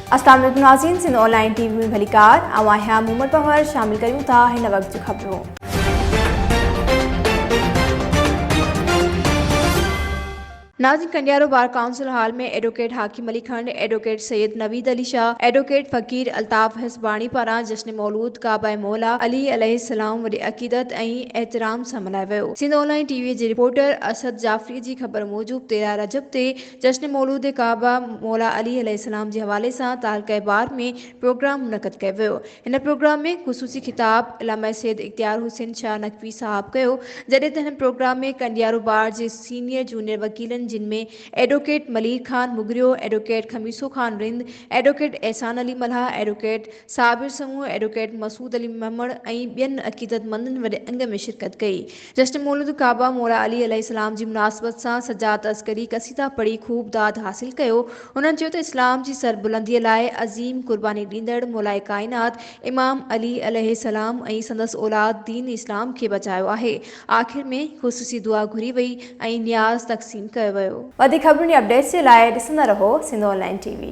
अस्सलाम वालेकुम नाज़रीन, सिंध ऑनलाइन टीवी में भलीकार आवां मोहम्मद पहर शामिल करूं था हिन वक्त जो खबरों। नाज़रीन, कंडियारो बार काउंसिल हॉल में एडवोकेट हाकिम अली खंड, एडवोकेट सैयद नवीद अली शाह, एडवोकेट फ़कीर अल्ताफ़ हसबानी पारां जश्न मौलूद काबा मौला अली अलैहिस्सलाम वरी अक़ीदत ऐं एहतराम सां मल्हायो वियो। सिंध ऑनलाइन टीवी जे रिपोर्टर असद जाफ़री जी ख़बर मूजिब 13 रजब ते जश्न मौलूद काबा मौला अली अलैहिस्सलाम जे हवाले सां तालक़े बार में प्रोग्राम मुनक़द कयो वियो। हिन प्रोग्राम में ख़ुसूसी ख़िताब इलामा सैयद इख्तियार हुसैन शाह नक़वी साहब कयो, जॾहिं त हिन प्रोग्राम में कंडियारो बार जे सीनियर जूनियर वकीलनि जिनमें advocate Malir Khan Mugheriyo, advocate Khamiso Khan Rind, advocate Ehsan Ali मल्हा, advocate Sabir समूह, एडवोकेट मसूद अली महमड़ ऐं ॿियनि अक़ीदतमंदनि वॾे अंग में शिरकत कई। जश्न मौलूद काबा मौला अली अलैहिस्सलाम जी मुनासिबत सां सजाद अस्करी क़सीदा पढ़ी ख़ूब दाद हासिल कयो। उन्हनि चयो त इस्लाम जी सरबुलंदीअ लाइ अज़ीम कुर्बानी ॾींदड़ मौलाए काइनात इमाम अली अलैहिस्सलाम ऐं संदसि औलाद दीन इस्लाम खे बचायो आहे। आख़िर में ख़ुसूसी दुआ घुरी वई ऐं न्याज़ तक़सीम कयो वियो। वधीक ख़बरुनि जी अपडेट्स जे लाइ ॾिसंदा रहो सिंध ऑनलाइन टीवी।